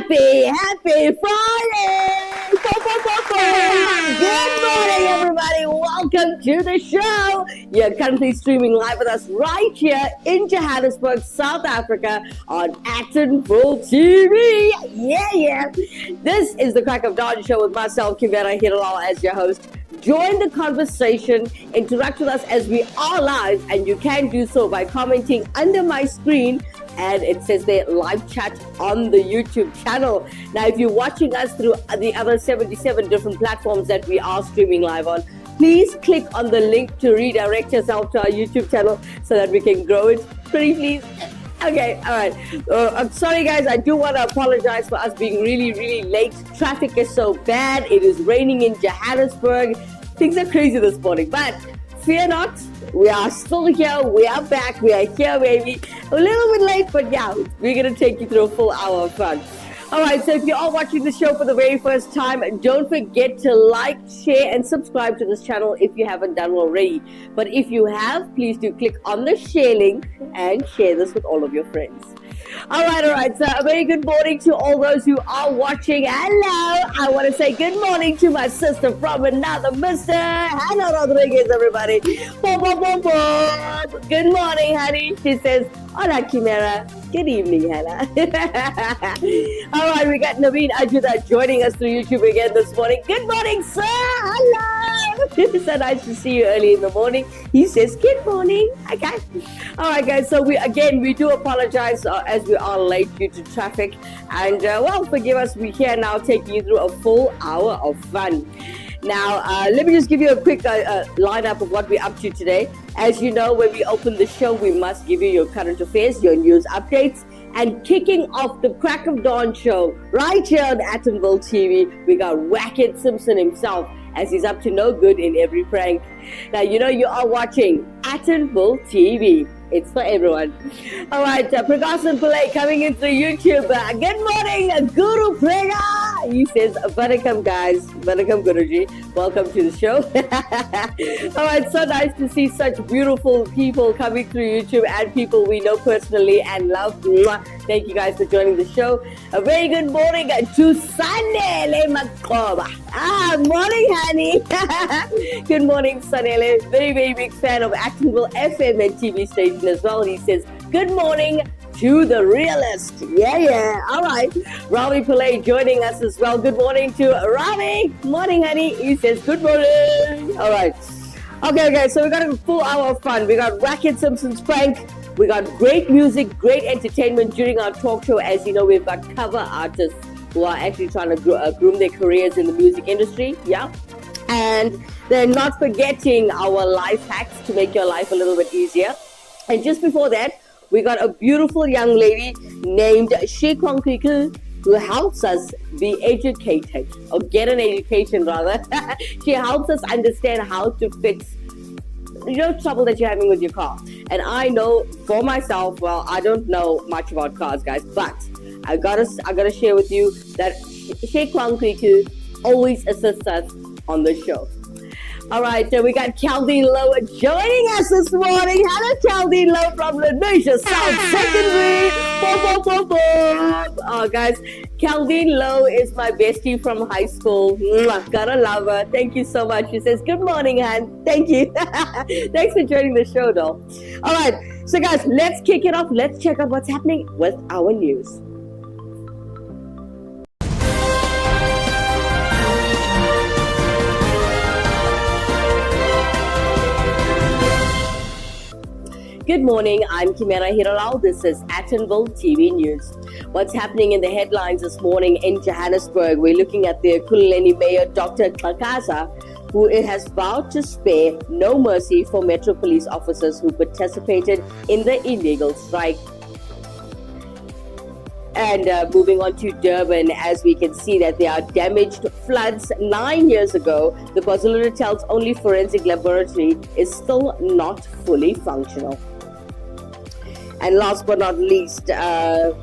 Happy Friday! Good morning, everybody. Welcome to the show. You're currently streaming live with us right here in Johannesburg, South Africa on Actonville TV. Yeah. This is the Crack of Dawn show with myself, Kimera, Heeralal, as your host. Join the conversation, interact with us as we are live, and you can do so by commenting under my screen. And it says there, live chat on the YouTube channel. Now, if you're watching us through the other 77 different platforms that we are streaming live on, please click on the link to redirect yourself to our YouTube channel so that we can grow it. Pretty please. Okay, all right. I'm sorry, guys. I do want to apologize for us being really late. Traffic is so bad. It is raining in Johannesburg. Things are crazy this morning, but fear not. We are still here. We are back. We are here, baby. A little bit late, but yeah, we're going to take you through a full hour of fun. All right, so if you are watching the show for the very first time, don't forget to like, share, and subscribe to this channel if you haven't done already. But if you have, please do click on the share link and share this with all of your friends. All right. So a very good morning to all those who are watching. Hello. I want to say good morning to my sister from another Mr. Hannah Rodriguez, everybody. Good morning, honey. She says, hola, Kimera. Good evening, Hannah. All right, we got Naveen Ajuda joining us through YouTube again this morning. Good morning, sir. Hello. It's so nice to see you early in the morning. He says, good morning. Okay. All right, guys. So we do apologize as we are late due to traffic. And, forgive us. We're here now taking you through a full hour of fun. Now, let me just give you a quick lineup of what we're up to today. As you know, when we open the show, we must give you your current affairs, your news updates, and kicking off the Crack of Dawn show right here on Actonville TV, we got Wackett Simpson himself, as he's up to no good in every prank. Now, you know you are watching Actonville TV. It's for everyone. All right, Prakash Pillai coming in through YouTube. Good morning, Guru Prega. He says, Welcome, guys. Welcome, Guruji. Welcome to the show. All right, so nice to see such beautiful people coming through YouTube and people we know personally and love. Mwah. Thank you guys for joining the show. A very good morning to Sanele Makoba. Morning, honey. Good morning, Sanele. Very big fan of Actonville FM and TV station as well. He says, good morning to the realist. Yeah. All right. Ravi Pillai joining us as well. Good morning to Ravi. Morning, honey. He says, good morning. All right. Okay. So we got a full hour of fun. We got Wackett Simpson's prank. We got great music, great entertainment during our talk show. As you know, we've got cover artists who are actually trying to groom their careers in the music industry. Yeah. And then not forgetting our life hacks to make your life a little bit easier. And just before that, we got a beautiful young lady named Shekwangkiku who helps us be educated, or get an education rather. She helps us understand how to fix trouble that you're having with your car. And I know for myself, well, I don't know much about cars, guys, but I gotta share with you that Shekwangkiku always assists us on the show. All right, we got Caldine Lowe joining us this morning. Hello, Caldine Lowe from Lenasia South Secondary. Oh, guys, Caldine Lowe is my bestie from high school. Mwah, gotta love her. Thank you so much. She says, good morning, Han. Thank you. Thanks for joining the show, though. All right, so guys, let's kick it off. Let's check out what's happening with our news. Good morning, I'm Kimera Heeralal. This is Actonville TV News. What's happening in the headlines this morning in Johannesburg? We're looking at the Ekhululeni Mayor, Dr. Xhakaza, who has vowed to spare no mercy for Metro Police officers who participated in the illegal strike. And moving on to Durban, as we can see that there are damaged floods 9 years ago. The KwaZulu-Natal's only forensic laboratory is still not fully functional. And last but not least,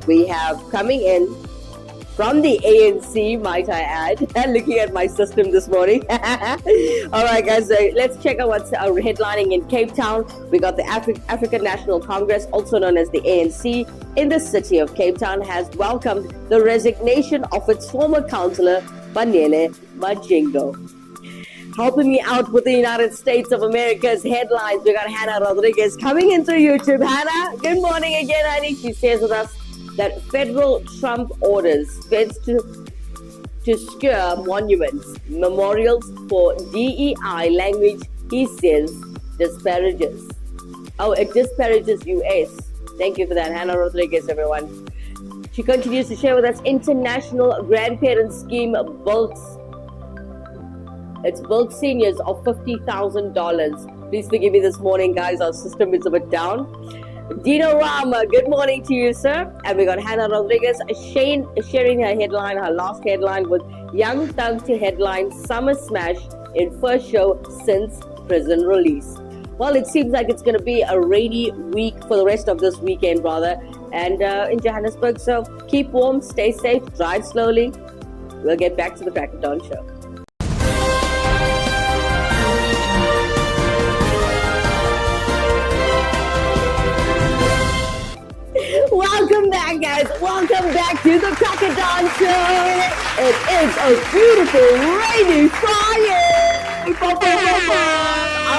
we have coming in from the ANC, might I add. Looking at my system this morning. All right, guys, let's check out what's headlining in Cape Town. We got the African National Congress, also known as the ANC, in the city of Cape Town, has welcomed the resignation of its former councillor, Banele Majingo. Helping me out with the United States of America's headlines, we got Hannah Rodriguez coming in through YouTube. Hannah, good morning again, honey. She shares with us that federal Trump orders feds to secure monuments, memorials for DEI language, he says, disparages. Oh, it disparages US. Thank you for that, Hannah Rodriguez, everyone. She continues to share with us international grandparent scheme built. It's built seniors of $50,000. Please forgive me this morning, guys. Our system is a bit down. Dino Rama, good morning to you, sir. And we got Hannah Rodriguez sharing her headline, her last headline with Young Thug to headline Summer Smash in first show since prison release. Well, it seems like it's going to be a rainy week for the rest of this weekend, rather, and in Johannesburg. So keep warm, stay safe, drive slowly. We'll get back to the Crack of Dawn show. Welcome back, guys. Welcome back to the Crack of Dawn show. It is a beautiful rainy Friday. All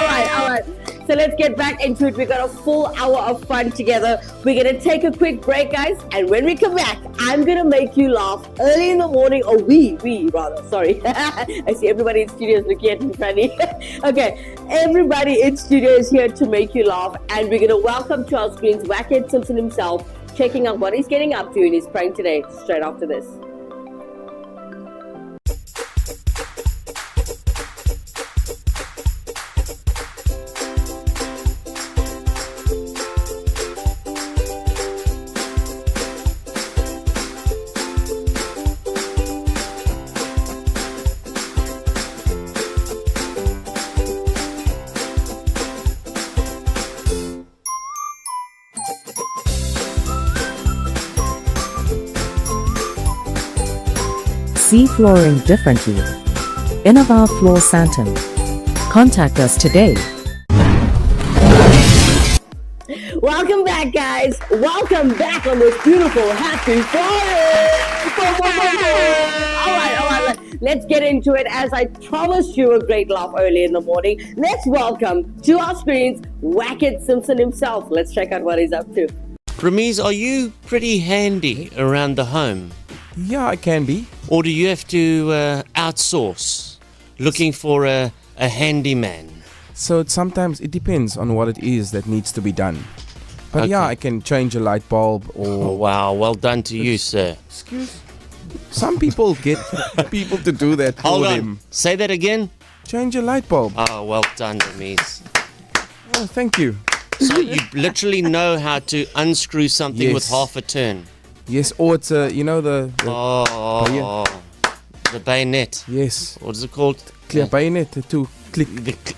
right. So let's get back into it. We got a full hour of fun together. We're going to take a quick break, guys. And when we come back, I'm going to make you laugh early in the morning. Or we rather. Sorry. I see everybody in studio is looking at me funny. Okay. Everybody in studio is here to make you laugh. And we're going to welcome to our screens Wackhead Simpson himself, checking out what he's getting up to in his prank today, straight after this. See flooring differently. Innoval Floor Santon. Contact us today. Welcome back, guys. Welcome back on this beautiful, happy Friday. All right. Let's get into it. As I promised you a great laugh early in the morning, let's welcome to our screens Wackhead Simpson himself. Let's check out what he's up to. Ramiz, are you pretty handy around the home? Yeah, I can be. Or do you have to outsource, looking for a handyman? So sometimes it depends on what it is that needs to be done. But Okay. yeah, I can change a light bulb Oh, or... wow, well done to you, sir. Excuse? Some people get people to do that for Hold on, them. say that again. Change a light bulb. Oh, well done, Ramiz. Oh, thank you. So you literally know how to unscrew something with Yes. half a turn. Yes, or it's you know the Oh, the bayonet. yes, What is it called? clear bayonet to click.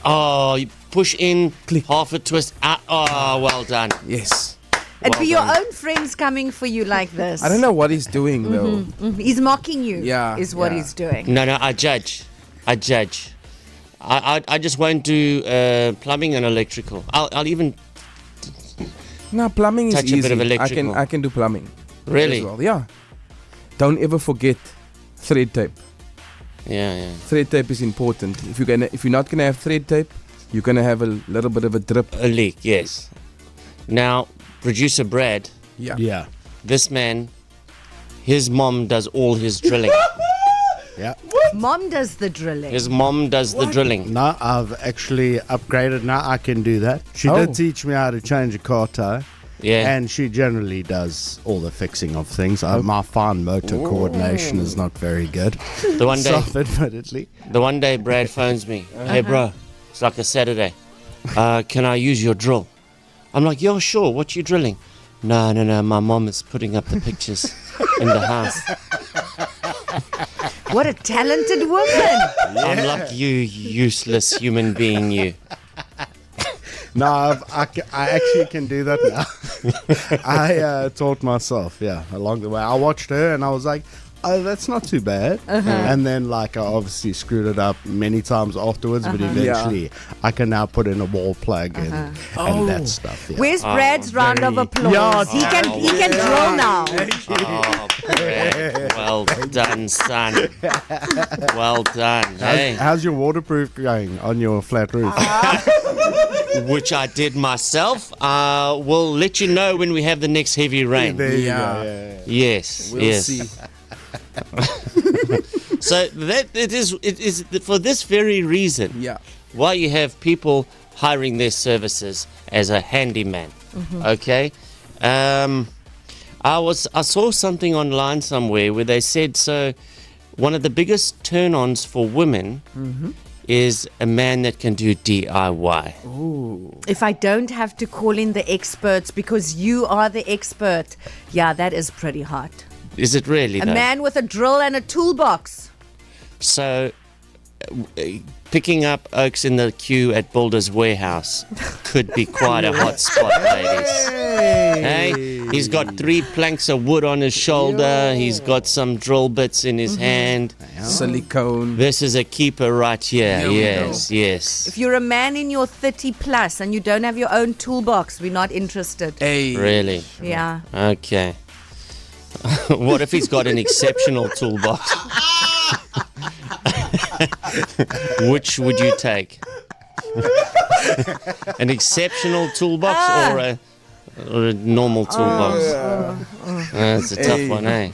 You push in, Click. half a twist, out. Oh, well done. Yes. And Well for your done. own friends coming for you like this. I don't know what he's doing though. He's mocking you. Yeah, Is what yeah. he's doing. No, I judge. I just won't do plumbing and electrical. I'll even No, plumbing is Touch a easy. bit of electrical. I can do plumbing. really. As well. Yeah. Don't ever forget thread tape. Yeah. Thread tape is important. If you're not gonna have thread tape, you're gonna have a little bit of a drip. A leak, yes. Now, producer Brad, Yeah. this man, his mom does all his drilling. Yeah. Mom does the drilling. His mom does the drilling. No, I've actually upgraded. Now I can do that. She Oh. did teach me how to change a car tire. Yeah. And she generally does all the fixing of things. My fine motor coordination is not very good. The one day, Self-admittedly. Brad phones me. Hey, bro, it's like a Saturday. Can I use your drill? I'm like, yeah, sure. What you drilling? No. My mom is putting up the pictures in the house. What a talented woman. I'm like, you useless human being, you. No, I actually can do that now. I taught myself, along the way. I watched her and I was like, oh, that's not too bad. And then, like, I obviously screwed it up many times afterwards, but eventually I can now put in a wall plug and that stuff. Yeah. Where's Brad's round of applause? Yeah, he can drill now. Oh, Brad. Well done, son. Well done. Hey. How's your waterproof going on your flat roof? Which I did myself. We'll let you know when we have the next heavy rain. There you Yeah. go. Yeah. Yes, We'll yes. see. So that it is for this very reason Yeah. why you have people hiring their services as a handyman. Okay, I saw something online somewhere where they said so. One of the biggest turn-ons for women is a man that can do DIY. If I don't have to call in the experts because you are the expert, yeah, that is pretty hot. Is it really? A though? man with a drill and a toolbox. So, picking up oaks in the queue at Builder's Warehouse could be quite a hot spot, ladies. Hey, he's got 3 planks of wood on his shoulder. He's got some drill bits in his hand. Silicone. This is a keeper right here. There we Yes, yes. If you're a man in your 30 plus and you don't have your own toolbox, we're not interested. Hey. Really? Yeah. Okay. What if he's got an exceptional toolbox? Which would you take? An exceptional toolbox or a normal toolbox? That's a tough one, eh?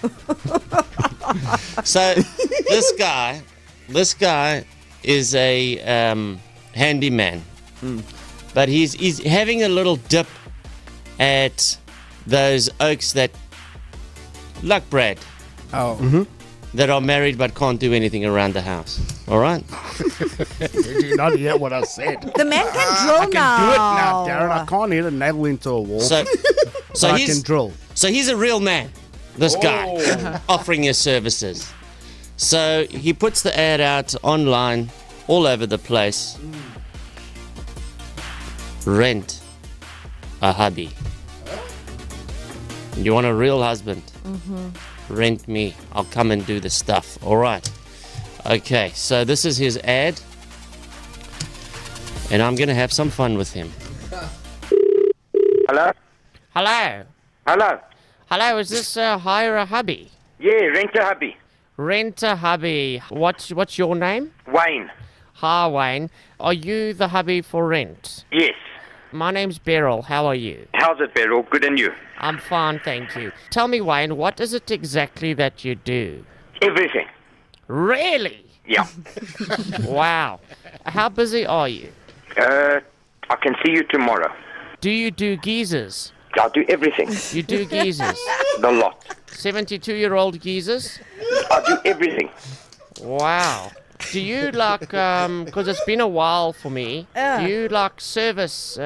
So this guy is a handyman, but he's having a little dip at those oaks that, like Brad, that are married but can't do anything around the house. All right? Did you not hear what I said? The man can drill I can do it now, Darren. I can't hit a nail into a wall. So I can drill. So he's a real man, this guy, offering his services. So he puts the ad out online, all over the place. Rent a hubby. You want a real husband? Rent me. I'll come and do the stuff. All right. Okay, so this is his ad. And I'm going to have some fun with him. Hello? Hello. Hello? Hello, is this Hire a Hubby? Yeah, rent a hubby. Rent a Hubby. What's your name? Wayne. Hi, Wayne. Are you the hubby for rent? Yes. My name's Beryl. How are you? How's it, Beryl? Good, and you? I'm fine, thank you. Tell me, Wayne, what is it exactly that you do? Everything. Really? Yeah. Wow. How busy are you? I can see you tomorrow. Do you do geezers? I'll do everything. You do geezers? The lot. 72-year-old geezers? I'll do everything. Wow. Do you like, because it's been a while for me, do you like service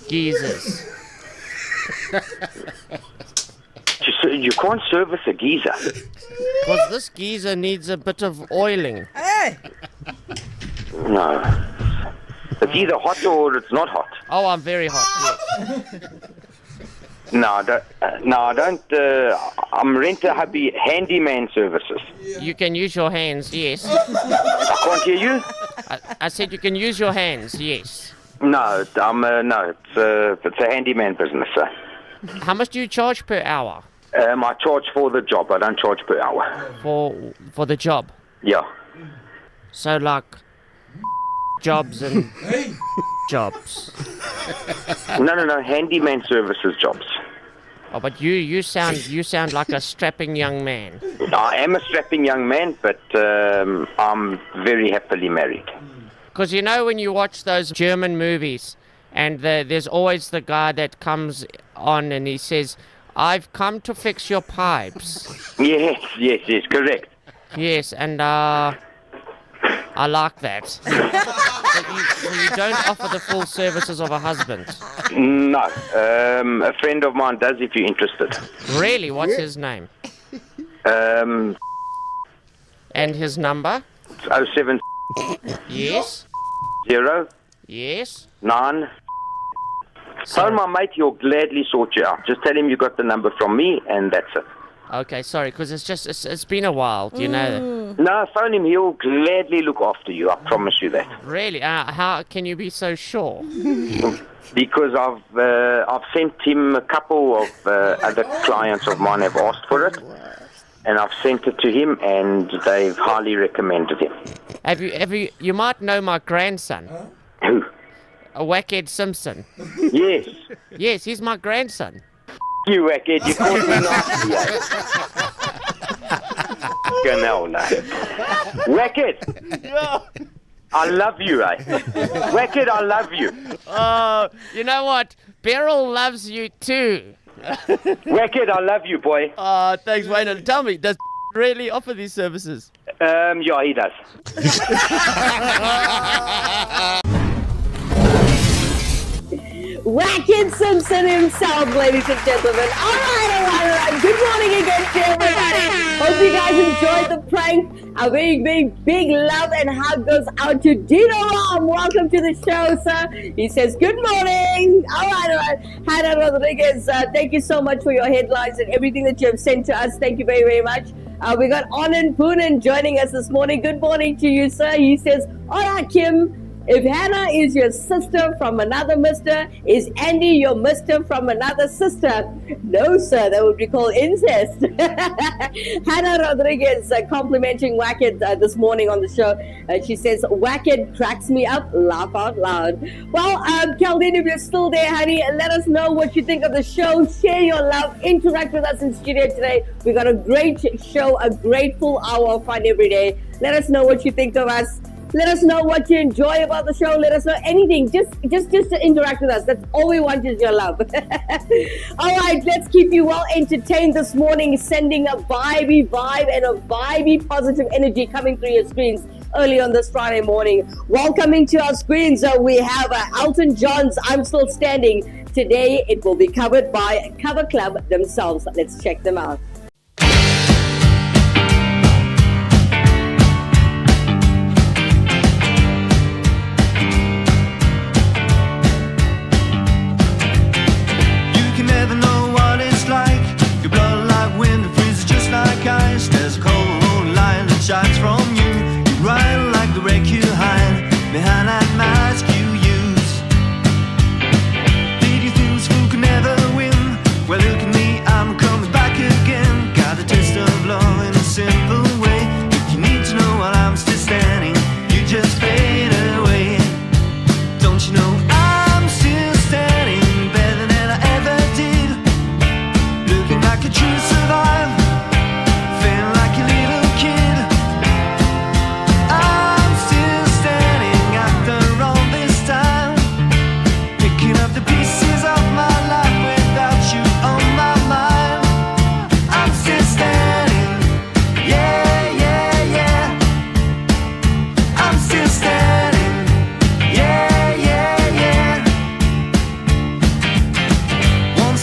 geezers? You can't service a geezer. Because this geezer needs a bit of oiling. No. It's either hot or it's not hot. Oh, I'm very hot, yes. No, I don't. I'm rent a hubby handyman services. You can use your hands, yes. I can't hear you. I said you can use your hands, yes. No, it's a handyman business, sir. How much do you charge per hour I charge for the job. I don't charge per hour. for the job? Yeah. So like jobs and jobs. No. Handyman services jobs. Oh, but you sound like a strapping young man. I am a strapping young man, but I'm very happily married. Because you know when you watch those German movies, and there's always the guy that comes on and he says, "I've come to fix your pipes." Yes, correct. Yes, and I like that. So you don't offer the full services of a husband. No, a friend of mine does if you're interested. Really? What's his name? Um, And his number? 070 Yes. 9. Yes. Phone my mate, he'll gladly sort you out. Just tell him you got the number from me, and that's it. Okay, sorry, because it's been a while. Do you know that? No, phone him. He'll gladly look after you. I promise you that. Really? How can you be so sure? Because I've sent him a couple of other clients of mine have asked for it, and I've sent it to him, and they've highly recommended him. Have you? You might know my grandson, Who? Wackhead Simpson. Yes. Yes, he's my grandson. You wackhead, you called me nasty. Ganola. Wackhead. I love you, eh? Wackhead, I love you. Oh, you know what? Beryl loves you too. Wackhead, I love you, boy. Oh, thanks, Wayne. Tell me, does really offer these services? Yeah, he does. Wackhead Simpson himself, ladies and gentlemen. All right. Good morning again to everybody. Hope you guys enjoyed the prank. A big love and hug goes out to Dino Ram. Welcome to the show, sir. He says, good morning. All right. Hannah Rodriguez, thank you so much for your headlines and everything that you have sent to us. Thank you very, very much. We got Anand Poonen joining us this morning. Good morning to you, sir. He says, all right, Kim. If Hannah is your sister from another mister, is Andy your mister from another sister? No, sir, that would be called incest. Hannah Rodriguez complimenting Wackett this morning on the show. She says, Wackett cracks me up, laugh out loud. Well, Kaldin, if you're still there, honey, let us know what you think of the show. Share your love. Interact with us in studio today. We got a great show, a great full hour of fun every day. Let us know what you think of us. Let us know what you enjoy about the show. Let us know anything. Just to interact with us. That's all we want is your love. All right, let's keep you well entertained this morning, sending a vibey vibe and a vibey positive energy coming through your screens early on this Friday morning. Welcoming to our screens, we have Elton John's I'm Still Standing. Today, it will be covered by Cover Club themselves. Let's check them out. Shots from you, you ride like the wreck you hide behind that mask you use. Did you think this fool could never win? Well, look at me, I'm coming back again. Got a taste of love in a simple way. If you need to know while I'm still standing, you just fade away. Don't you know I'm still standing, better than I ever did, looking like a true survivor, feeling like a little kid.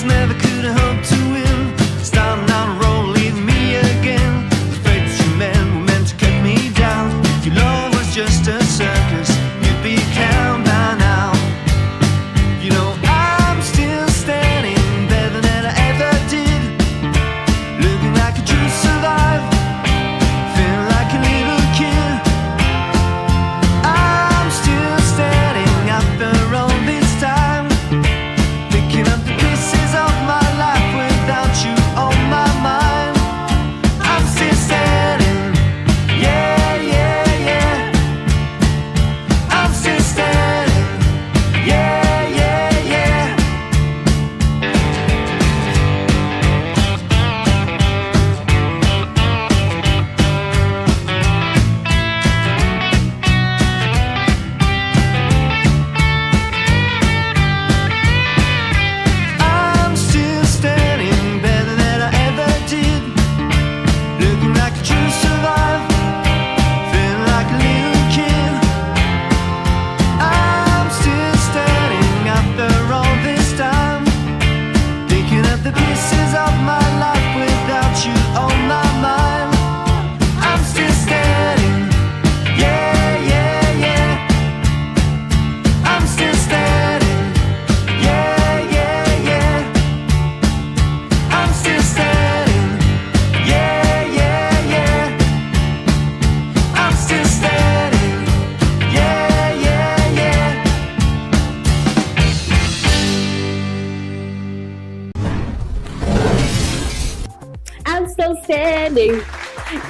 Never could have hoped to win. Stand still standing.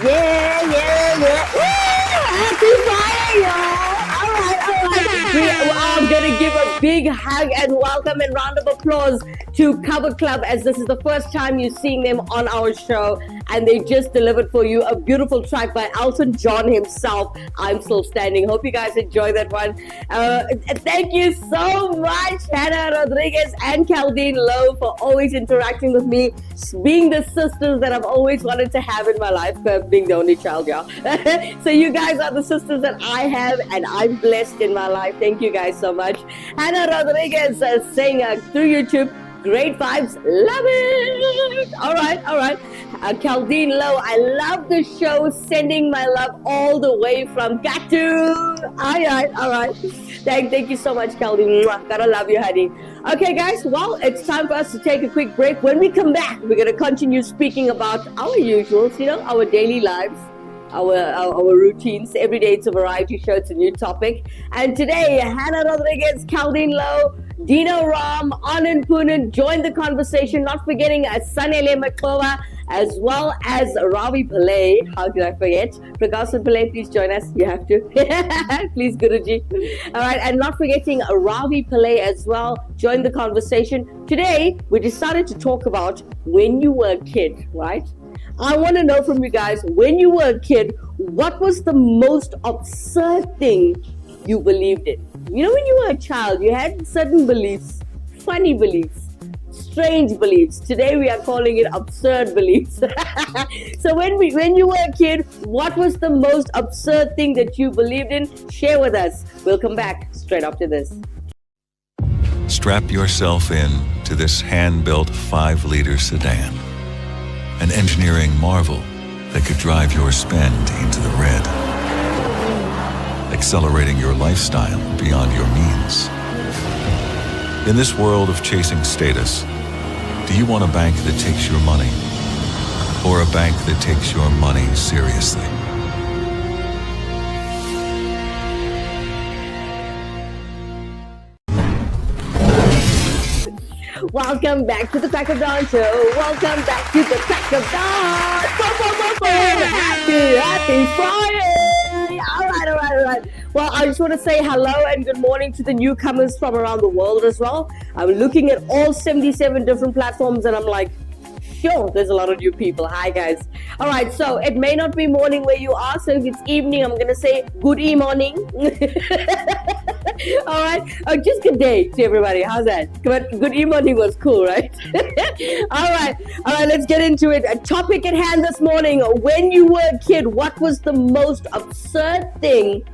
Yeah, yeah, yeah. Woo! Happy Friday, y'all. All right, all right. We are going to give a big hug and welcome and round of applause to Cover Club, as this is the first time you're seeing them on our show, and they just delivered for you a beautiful track by Elton John himself, I'm Still Standing. Hope you guys enjoy that one. Thank you so much, Hannah Rodriguez and Caldine Lowe, for always interacting with me, being the sisters that I've always wanted to have in my life, being the only child, y'all. So you guys are the sisters that I have, and I'm blessed in my life. Thank you guys so much. Hannah Rodriguez saying through YouTube, great vibes, love it. All right, all right. Caldine Lowe, I love the show, sending my love all the way from Gatu. All right, all right. Thank you so much, Caldine. Gotta love you, honey. Okay, guys, well, it's time for us to take a quick break. When we come back, we're going to continue speaking about our usuals, you know, our daily lives, our routines. Every day it's a variety show, it's a new topic. And today, Hannah Rodriguez, Caldine Lowe, Dino Ram, Anand Poonen joined the conversation, not forgetting Sanele Maklova, as well as Ravi Pillai. How did I forget? Prakasan Pillai, please join us. You have to. Please, Guruji. All right, and not forgetting Ravi Pillai as well. Join the conversation. Today, we decided to talk about when you were a kid, right? I want to know from you guys, when you were a kid, what was the most absurd thing you believed in? You know, when you were a child, you had certain beliefs, funny beliefs, strange beliefs. Today we are calling it absurd beliefs. So when you were a kid, what was the most absurd thing that you believed in? Share with us. We'll come back straight after this. Strap yourself in to this hand-built 5-liter sedan. An engineering marvel that could drive your spend into the red. Accelerating your lifestyle beyond your means. In this world of chasing status, do you want a bank that takes your money or a bank that takes your money seriously? Welcome back to the Crack of Dawn show. Welcome back to the Crack of Dawn. Happy Friday. All right. Well, I just want to say hello and good morning to the newcomers from around the world as well. I'm looking at all 77 different platforms and I'm like, sure, there's a lot of new people. Hi, guys. All right, so it may not be morning where you are, so if it's evening, I'm going to say good morning. All right, just good day to everybody. How's that? But good morning was cool, right? All right, let's get into it. A topic at hand this morning. When you were a kid, what was the most absurd thing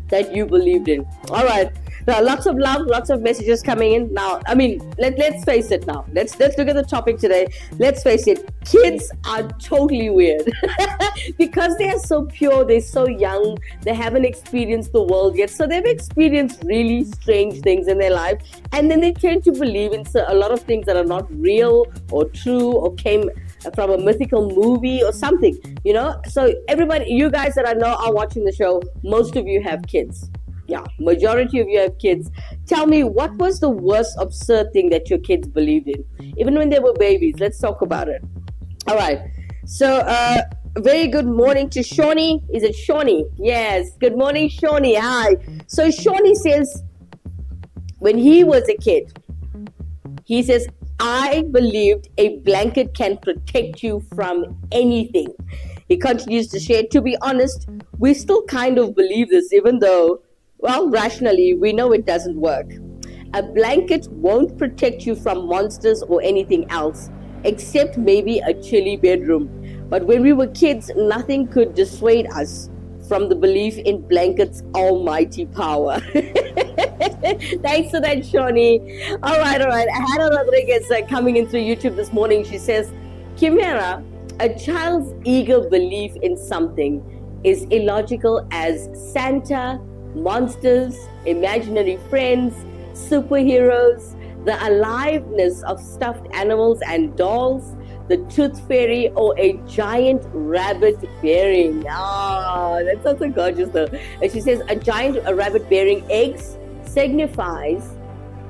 that you believed in? All right. Now, lots of love, lots of messages coming in. Now, I mean, let's face it now. Let's look at the topic today. Let's face it. Kids are totally weird. Because they are so pure, they're so young, they haven't experienced the world yet. So they've experienced really strange things in their life. And then they tend to believe in a lot of things that are not real or true or came from a mythical movie or something, you know? So everybody, you guys that I know are watching the show, most of you have kids. Yeah, majority of you have kids. Tell me, what was the worst absurd thing that your kids believed in? Even when they were babies. Let's talk about it. All right. So, very good morning to Shawnee. Is it Shawnee? Yes. Good morning, Shawnee. Hi. So, Shawnee says, when he was a kid, he says, I believed a blanket can protect you from anything. He continues to share, to be honest, we still kind of believe this, even though, well, rationally, we know it doesn't work. A blanket won't protect you from monsters or anything else, except maybe a chilly bedroom. But when we were kids, nothing could dissuade us from the belief in blankets' almighty power. Thanks for that, Shawnee. All right. Hannah Rodriguez coming in through YouTube this morning. She says, Kimera, a child's eager belief in something is illogical as Santa, monsters, imaginary friends, superheroes, the aliveness of stuffed animals and dolls, the tooth fairy, or a giant rabbit bearing. That sounds so gorgeous though. And she says a rabbit bearing eggs signifies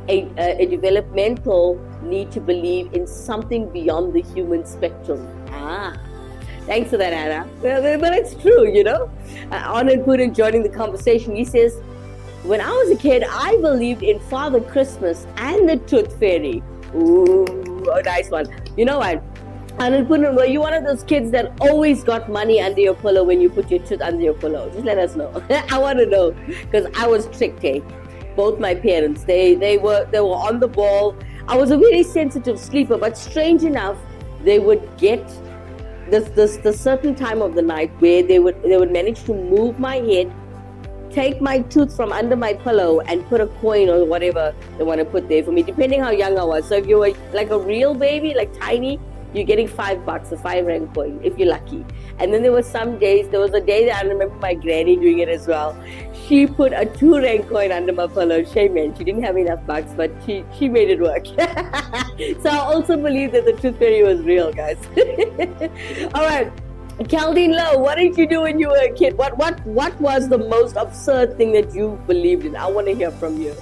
a developmental need to believe in something beyond the human spectrum. Thanks for that, Anna. But it's true, you know. Anand Puran joining the conversation. He says, when I was a kid, I believed in Father Christmas and the Tooth Fairy. Ooh, a nice one. You know what? Anand Puran, were you one of those kids that always got money under your pillow when you put your tooth under your pillow? Just let us know. I want to know, because I was tricked, eh? Both my parents, they were on the ball. I was a very sensitive sleeper, but strange enough, they would get the certain time of the night where they would manage to move my head, take my tooth from under my pillow, and put a coin or whatever they want to put there for me, depending how young I was. So if you were like a real baby, like tiny, you're getting $5, a 5 rand coin, if you're lucky. And then there was a day that I remember my granny doing it as well. She put a 2 rand coin under my pillow. Shame, man, she didn't have enough bucks, but she made it work. So I also believe that the Tooth Fairy was real, guys. All right. Caldine Lowe, what did you do when you were a kid? What was the most absurd thing that you believed in? I want to hear from you.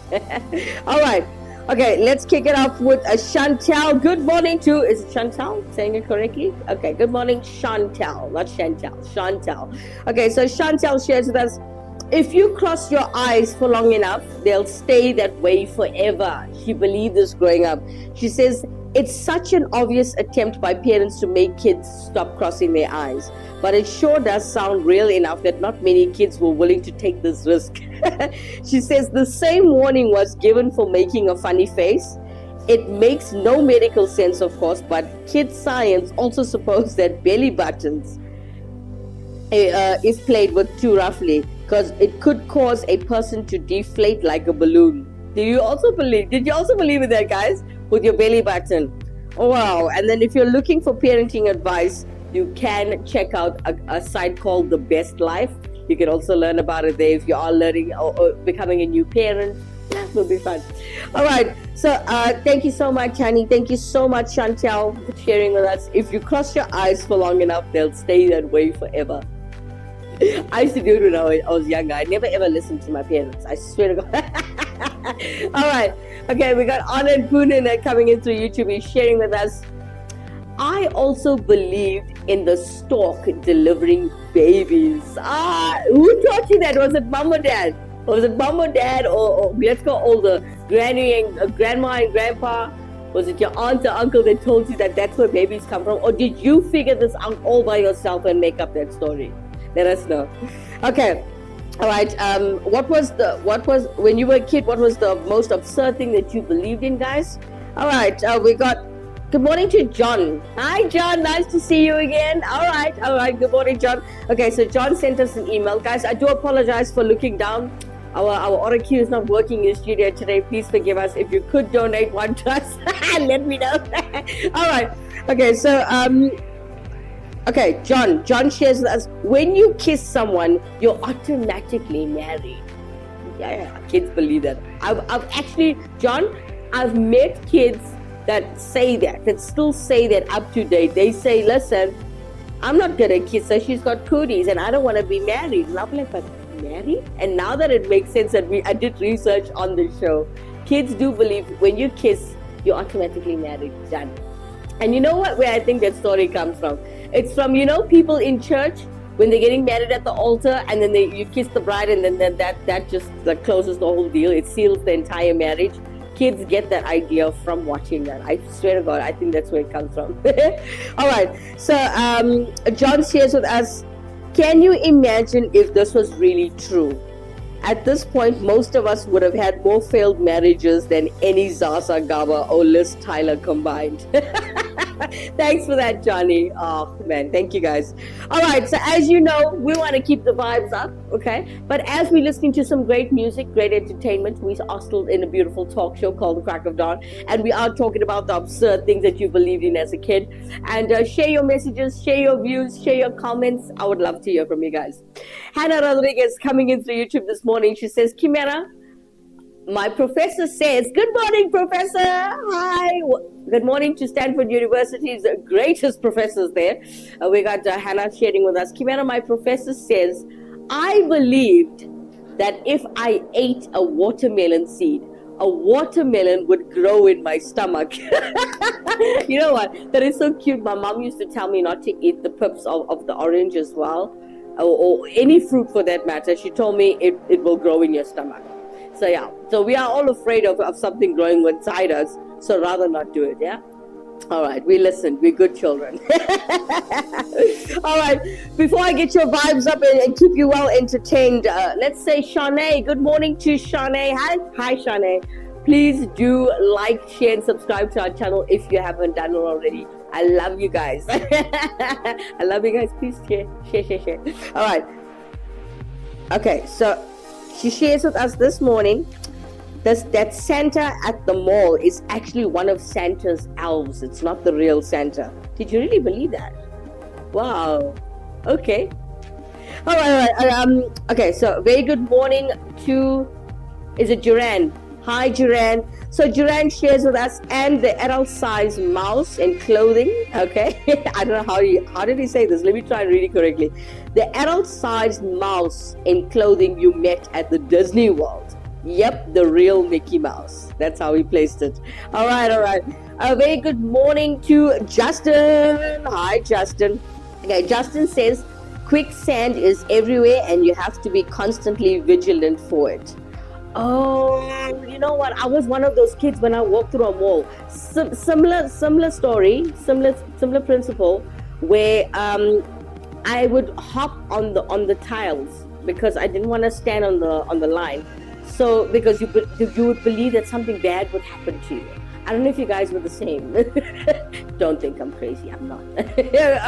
All right. Okay, let's kick it off with Chantal. Good morning to, is it Chantal? Saying it correctly? Okay, good morning, Chantal. Not Chantal, Chantal. Okay, so Chantal shares with us, if you cross your eyes for long enough, they'll stay that way forever. She believed this growing up. She says, it's such an obvious attempt by parents to make kids stop crossing their eyes. But it sure does sound real enough that not many kids were willing to take this risk. She says the same warning was given for making a funny face. It makes no medical sense, of course, but kid science also supposes that belly buttons, if played with too roughly, because it could cause a person to deflate like a balloon. Did you also believe in that, guys? With your belly button? Oh, wow. And then if you're looking for parenting advice, you can check out a site called The Best Life. You can also learn about it there if you are learning or becoming a new parent. That will be fun. All right. So thank you so much, Honey. Thank you so much, Chantal, for sharing with us. If you cross your eyes for long enough, they'll stay that way forever. I used to do it when I was younger. I never ever listened to my parents. I swear to God. All right. Okay, we got Anand Puran coming in through YouTube. He's sharing with us. I also believed in the stork delivering babies. Who taught you that? Was it mom or dad? Was it mom or dad, or let's go older, granny and grandma and grandpa? Was it your aunt or uncle that told you that that's where babies come from? Or did you figure this out all by yourself and make up that story? Let us know. Okay. All right. What was when you were a kid, what was the most absurd thing that you believed in, guys? All right. We got good morning to John. Hi, John. Nice to see you again. All right. Good morning, John. Okay, so John sent us an email. Guys, I do apologize for looking down. Our auto cue is not working in the studio today. Please forgive us. If you could donate one to us, let me know. All right. Okay, so okay, John shares with us, when you kiss someone, you're automatically married. Yeah, kids believe that. I've actually, John, I've met kids that say that still say that up to date. They say, listen, I'm not going to kiss her. She's got cooties and I don't want to be married. And I'm like, but married? And now that it makes sense that I did research on the show, kids do believe when you kiss, you're automatically married. Done. And you know what? Where I think that story comes from? It's from, people in church when they're getting married at the altar and then you kiss the bride and then that just closes the whole deal. It seals the entire marriage. Kids get that idea from watching that. I swear to God, I think that's where it comes from. All right. So John shares with us, can you imagine if this was really true? At this point, most of us would have had more failed marriages than any Zaza Gaba or Liz Tyler combined. Thanks for that, Johnny. Oh, man. Thank you, guys. All right. So as you know, we want to keep the vibes up, okay? But as we're listening to some great music, great entertainment, we are still in a beautiful talk show called The Crack of Dawn. And we are talking about the absurd things that you believed in as a kid. And share your messages, share your views, share your comments. I would love to hear from you guys. Hannah Rodriguez coming in through YouTube this morning. She says, Kimera, my professor says, good morning, Professor. Hi. Good morning to Stanford University's greatest professors there. We got Hannah sharing with us. Kimera, my professor says, I believed that if I ate a watermelon seed, a watermelon would grow in my stomach. You know what? That is so cute. My mom used to tell me not to eat the pips of the orange as well, or any fruit for that matter. She told me it will grow in your stomach. So yeah, so we are all afraid of something growing inside us, so rather not do it, yeah? All right, we listened. We're good children. All right, before I get your vibes up and keep you well entertained, let's say Shanae. Good morning to Shanae. Hi, Shanae. Please do like, share, and subscribe to our channel if you haven't done it already. I love you guys. I love you guys. Please share. All right. Okay, so she shares with us this morning that Santa at the mall is actually one of Santa's elves. It's not the real Santa. Did you really believe that? Wow. Okay. All right. Okay, so very good morning to, is it Duran? Hi, Duran. So Duran shares with us and the adult size mouse and clothing. Okay. I don't know how did he say this? Let me try and read it correctly. The adult sized mouse in clothing you met at the Disney World. Yep, the real Mickey Mouse. That's how he placed it. All right. A very good morning to Justin. Hi, Justin. Okay, Justin says, quicksand is everywhere and you have to be constantly vigilant for it. Oh, you know what? I was one of those kids when I walked through a mall. Similar story, similar principle, where I would hop on the tiles because I didn't want to stand on the line. So because you would believe that something bad would happen to you. I don't know if you guys were the same. Don't think I'm crazy. I'm not.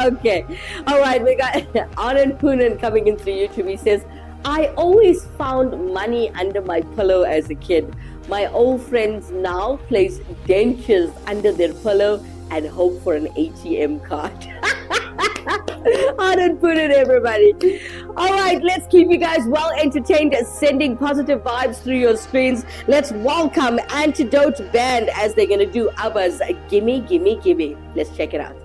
Okay. All right. We got Anand Poonen coming into YouTube. He says, I always found money under my pillow as a kid. My old friends now place dentures under their pillow and hope for an ATM card. Anand Poonen, everybody. All right, let's keep you guys well entertained, sending positive vibes through your screens. Let's welcome Antidote Band as they're going to do ABBA's Gimme, Gimme, Gimme. Let's check it out.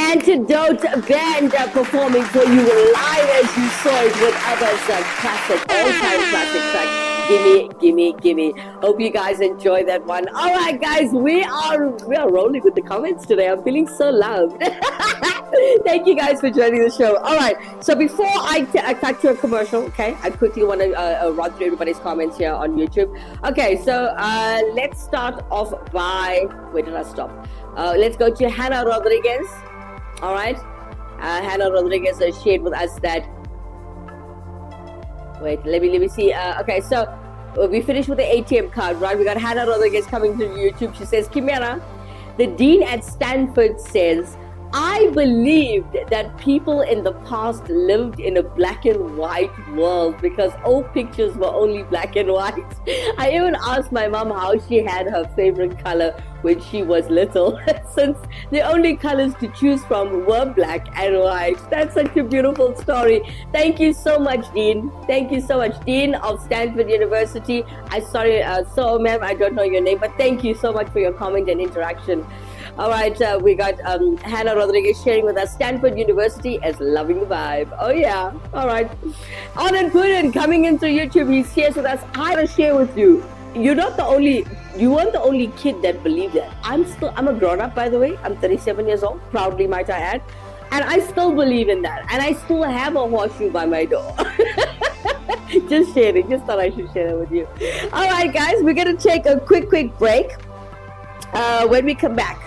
Antidote Band performing for you live as you saw it with others. Classic, all-time classic track. Gimme, gimme, gimme. Hope you guys enjoy that one. All right, guys, we are rolling with the comments today. I'm feeling so loved. Thank you guys for joining the show. All right, so before I cut to a commercial, okay, I quickly want to run through everybody's comments here on YouTube. Okay, so let's start off by, where did I stop? Let's go to Hannah Rodriguez. All right, Hannah Rodriguez has shared with us that. Wait, let me see. Okay, so we finished with the ATM card, right? We got Hannah Rodriguez coming to YouTube. She says, Kimera, the dean at Stanford says, I believed that people in the past lived in a black and white world because old pictures were only black and white. I even asked my mom how she had her favorite color when she was little, since the only colors to choose from were black and white. That's such a beautiful story. Thank you so much, Dean. Thank you so much, Dean of Stanford University. So ma'am, I don't know your name, but thank you so much for your comment and interaction. All right, we got Hannah Rodriguez sharing with us. Stanford University is loving the vibe. Oh yeah. All right. Anand Puran coming into YouTube. He shares with us. I want to share with you. You weren't the only kid that believed that. I'm a grown up, by the way. I'm 37 years old. Proudly, might I add. And I still believe in that. And I still have a horseshoe by my door. Just sharing. Just thought I should share that with you. All right, guys. We're going to take a quick break. When we come back,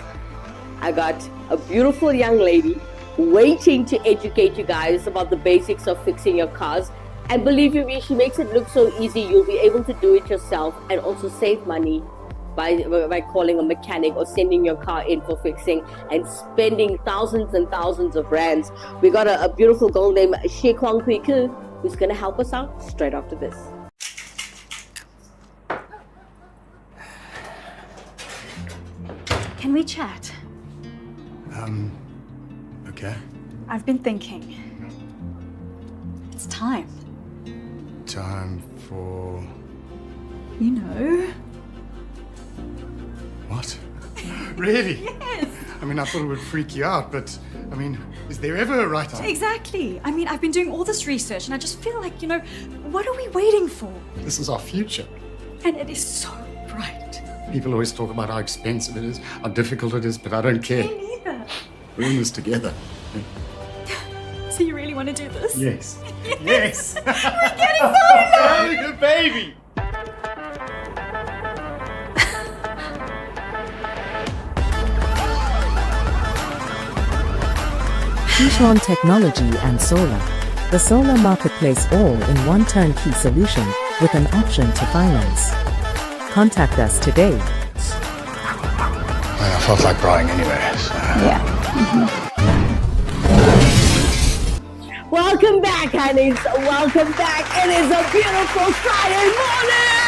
I got a beautiful young lady waiting to educate you guys about the basics of fixing your cars. And believe you me, she makes it look so easy. You'll be able to do it yourself and also save money by calling a mechanic or sending your car in for fixing and spending thousands and thousands of rands. We got a beautiful girl named Shekwang Kwiku who's going to help us out straight after this. Can we chat? Okay. I've been thinking. It's time. Time for... You know. What? Really? Yes! I mean, I thought it would freak you out, but, I mean, is there ever a right time? Exactly. I mean, I've been doing all this research and I just feel like, what are we waiting for? This is our future. And it is so bright. People always talk about how expensive it is, how difficult it is, but I don't care. Me neither. We're in this together. So you really want to do this? Yes. Yes! We're getting so excited! Having a baby! Keyshawn Technology and Solar. The solar marketplace all in one turnkey solution with an option to finance. Contact us today. I felt like crying anyway, so... Yeah. Welcome back, honeys. Welcome back. It is a beautiful Friday morning.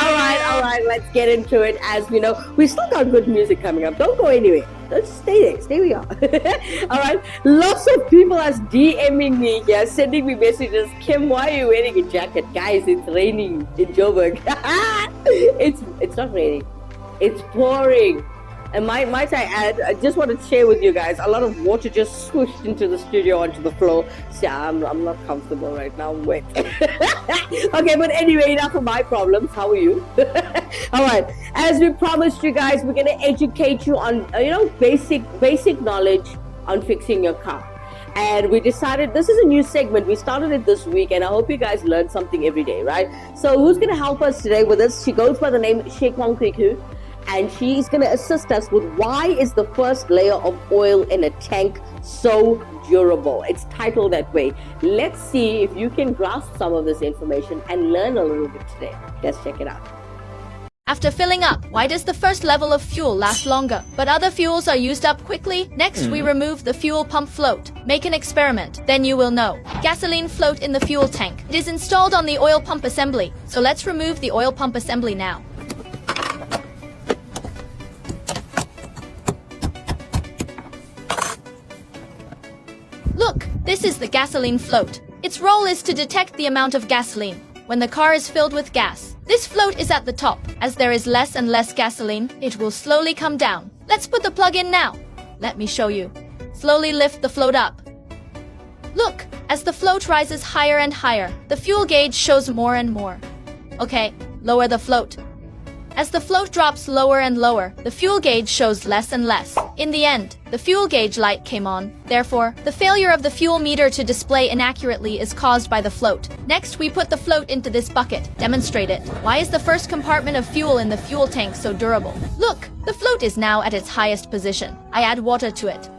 All right. Let's get into it. As we know, we still got good music coming up. Don't go anywhere. Just stay there. Stay where you are. All right. Lots of people are DMing me here, sending me messages. Kim, why are you wearing a jacket? Guys, it's raining in Joburg. It's not raining. It's pouring. And might I add, I just want to share with you guys, a lot of water just swooshed into the studio onto the floor. So I'm not comfortable right now, I'm wet. Okay, but anyway, enough of my problems. How are you? All right, as we promised you guys, we're going to educate you on, basic knowledge on fixing your car. And we decided this is a new segment. We started it this week, and I hope you guys learn something every day, right? So who's going to help us today with this? She goes by the name Shekwang Kwiku. And she's going to assist us with why is the first layer of oil in a tank so durable. It's titled that way. Let's see if you can grasp some of this information and learn a little bit today. Let's check it out. After filling up, why does the first level of fuel last longer, but other fuels are used up quickly? Next, we remove the fuel pump float. Make an experiment, then you will know. Gasoline float in the fuel tank. It is installed on the oil pump assembly. So let's remove the oil pump assembly now. Look, this is the gasoline float. Its role is to detect the amount of gasoline when the car is filled with gas. This float is at the top. As there is less and less gasoline, it will slowly come down. Let's put the plug in now. Let me show you. Slowly lift the float up. Look, as the float rises higher and higher, the fuel gauge shows more and more. Okay, lower the float. As the float drops lower and lower, the fuel gauge shows less and less. In the end, the fuel gauge light came on. Therefore, the failure of the fuel meter to display inaccurately is caused by the float. Next, we put the float into this bucket. Demonstrate it. Why is the first compartment of fuel in the fuel tank so durable? Look, the float is now at its highest position. I add water to it.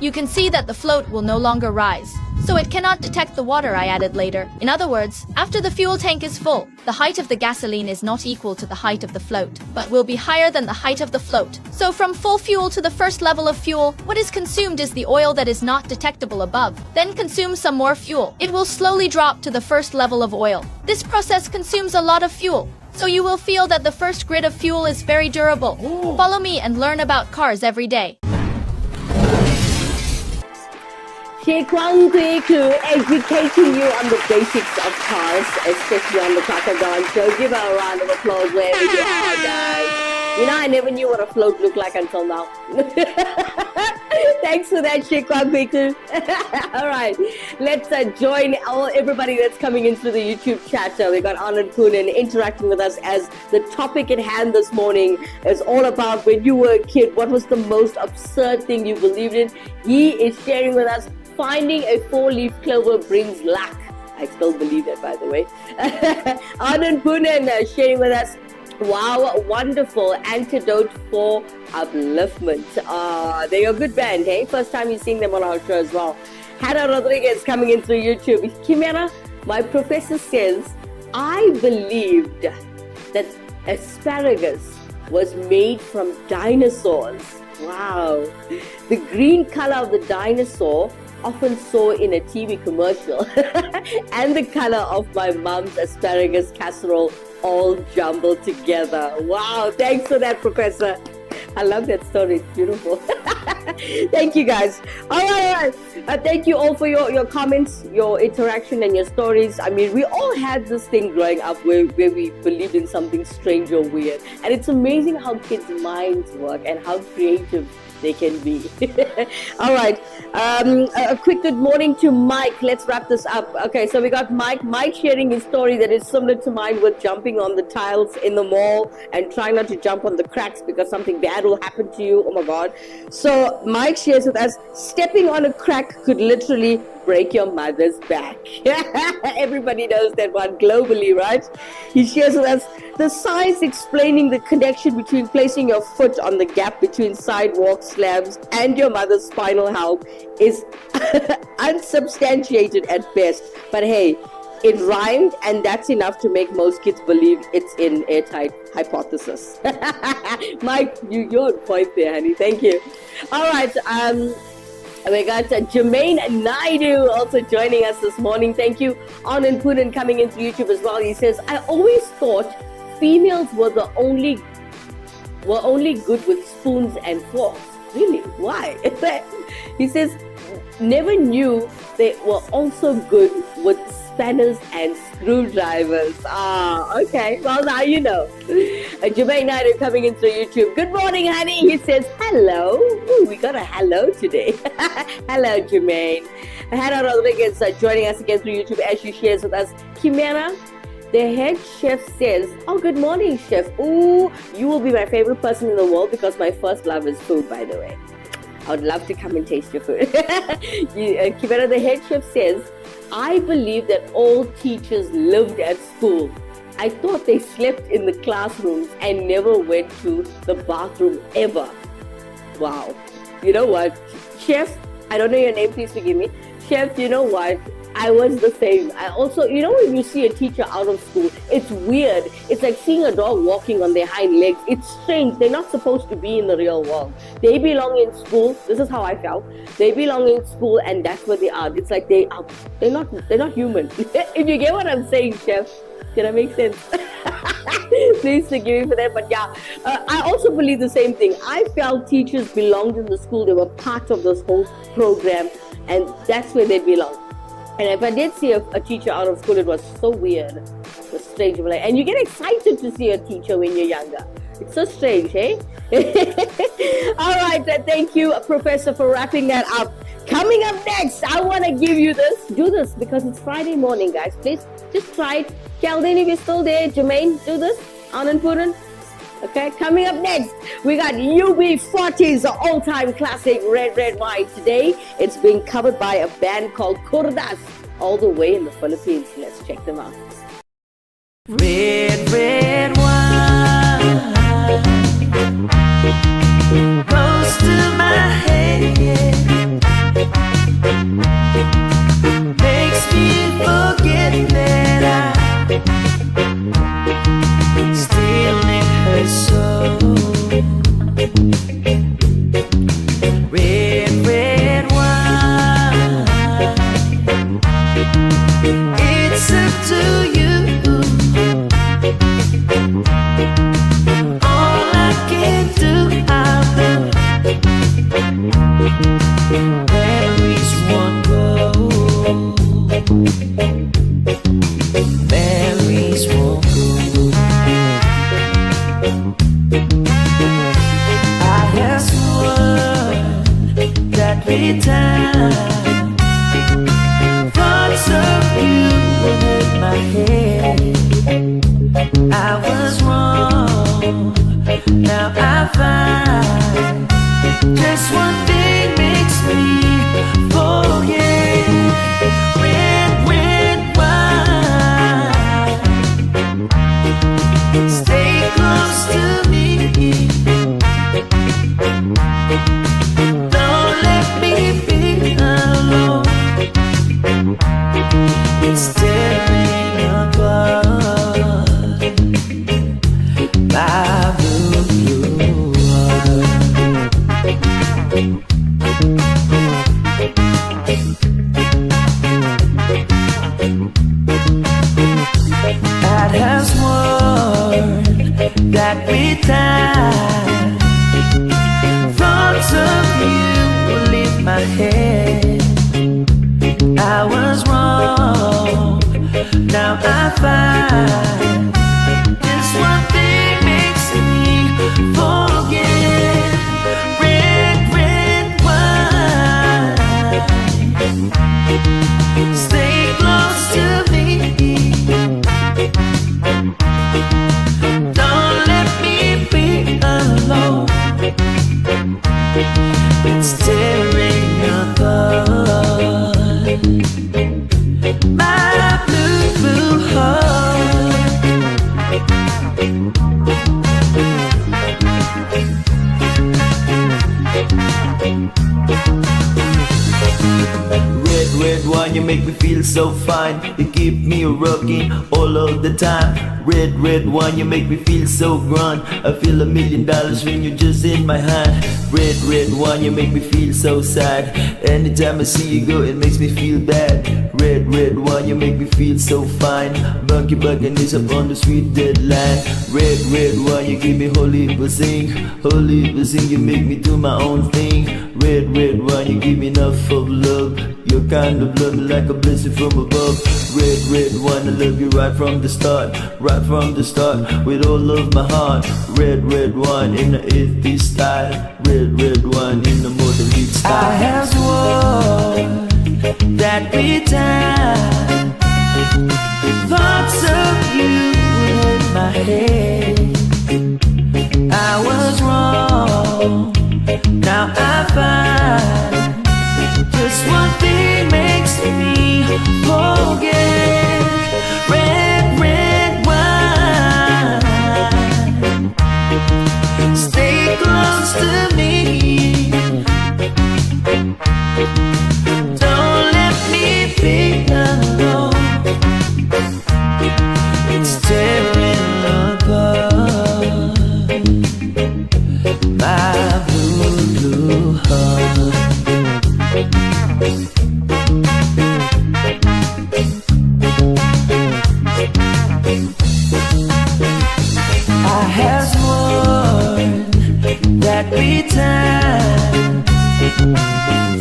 You can see that the float will no longer rise, so it cannot detect the water I added later. In other words, after the fuel tank is full, the height of the gasoline is not equal to the height of the float, but will be higher than the height of the float. So from full fuel to the first level of fuel, what is consumed is the oil that is not detectable above. Then consume some more fuel. It will slowly drop to the first level of oil. This process consumes a lot of fuel, so you will feel that the first grid of fuel is very durable. Follow me and learn about cars every day. Shekwang Kweku educating you on the basics of cars, especially on the Crocodile Show. Give her a round of applause wherever you are, guys. You know, I never knew what a float looked like until now. Thanks for that, Shekwang Kweku. All right, let's join everybody that's coming in through the YouTube chat. We got Anand Poonen interacting with us as the topic at hand this morning is all about when you were a kid, what was the most absurd thing you believed in? He is sharing with us, finding a 4-leaf clover brings luck. I still believe that, by the way. Anand Poonen sharing with us, wow, wonderful antidote for upliftment. They're a good band, hey? First time you're seeing them on our show as well. Hannah Rodriguez coming in through YouTube. Kimera, my professor says, I believed that asparagus was made from dinosaurs. Wow. The green color of the dinosaur often saw in a TV commercial and the color of my mom's asparagus casserole all jumbled together. Wow, thanks for that, Professor. I love that story. It's beautiful. Thank you, guys. All right. Thank you all for your comments, your interaction, and your stories. I mean, we all had this thing growing up where we believed in something strange or weird. And it's amazing how kids' minds work and how creative they can be. All right. A quick good morning to Mike. Let's wrap this up. Okay, so we got Mike. Mike sharing his story that is similar to mine with jumping on the tiles in the mall and trying not to jump on the cracks because something bad will happen to you. Oh my God. So Mike shares with us, stepping on a crack could literally break your mother's back. Everybody knows that one globally, right? He shares with us the science explaining the connection between placing your foot on the gap between sidewalk slabs and your mother's spinal health is unsubstantiated at best. But hey, it rhymed, and that's enough to make most kids believe it's an airtight hypothesis. Mike, you're on point there, honey. Thank you. All right. We got Jermaine Naidu also joining us this morning. Thank you. Anand Poonen coming into YouTube as well. He says, I always thought females were only good with spoons and forks. Really? Why? He says, never knew they were also good with spanners and screwdrivers. Okay. Well, now you know. Jermaine Naidu coming in through YouTube. Good morning, honey. He says, hello. Ooh, we got a hello today. Hello, Jermaine. Hannah Rodriguez joining us again through YouTube as she shares with us. Kimera, the head chef says, oh, good morning, chef. Ooh, you will be my favorite person in the world because my first love is food, by the way. I would love to come and taste your food. Kimera, the head chef says, I believe that all teachers lived at school. I thought they slept in the classrooms and never went to the bathroom ever. Wow. You know what? Chef, I don't know your name, please forgive me. Chef, you know what? I was the same. I also, you know, when you see a teacher out of school, it's weird. It's like seeing a dog walking on their hind legs. It's strange. They're not supposed to be in the real world. They belong in school. This is how I felt. They belong in school, and that's where they are. It's like they're not human. If you get what I'm saying, Chef. Did that make sense? Please forgive me for that. But yeah, I also believe the same thing. I felt teachers belonged in the school. They were part of this whole program, and that's where they belong. And if I did see a teacher out of school, it was so weird. It was strange. And you get excited to see a teacher when you're younger. So strange, eh? All right, thank you, Professor, for wrapping that up. Coming up next, I want to give you this. Do this because it's Friday morning, guys. Please just try it. Keldin, if you're still there, Jermaine, do this. Anand Puran. Okay, coming up next, we got UB40's all-time classic Red Red Wine. Today, it's being covered by a band called Kurdas, all the way in the Philippines. Let's check them out. Red, red wine close to my head, makes me forget that I still need her so. Red, red wine, it's up to you. All I can do, memories won't go. Memories won't go. I have sworn that every time thoughts of you were in my head. I was wrong, now I find just one thing makes me forget. Red, red wine, stay close to me. Don't let me be alone. It's tearing apart my blue, blue heart. I'd have sworn that we died. Thoughts of you will leave my head. I was wrong, now I find just one thing makes me forget. Red, red wine, stay close to me. Don't let me be alone. It's tearing apart my blue, blue heart. Red, red wine, you make me feel so fine. You keep me rocking all of the time. Red, red wine, you make me feel so grand. I feel $1 million when you're just in my hand. Red, red wine, you make me feel so sad. Anytime I see you go, it makes me feel bad. Red, red wine, you make me feel so fine. Bunky buccaneers up on the sweet dead land. Red wine, you give me holy sing. Holy sing, you make me do my own thing. Red wine, you give me enough of love. Your kind of love like a blessing from above. Red wine, I love you right from the start. Right from the start, with all of my heart. Red wine in the 80s style. Red wine in the modern beat style. I have sworn that we time thoughts of you in my head. I was wrong, now I find just one thing makes me forget. Red wine, stay close to me. Don't let me be alone. It's tearing apart my blue, blue heart. I have sworn that we time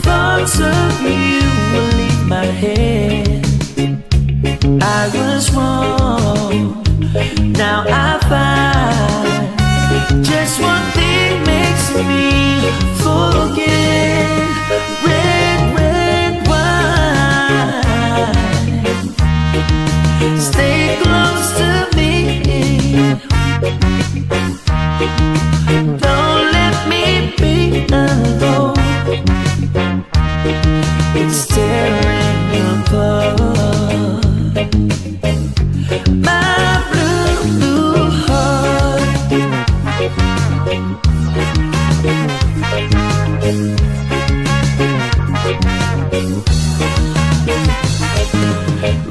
thoughts of you will leave my head. I was wrong, now I find my blue heart.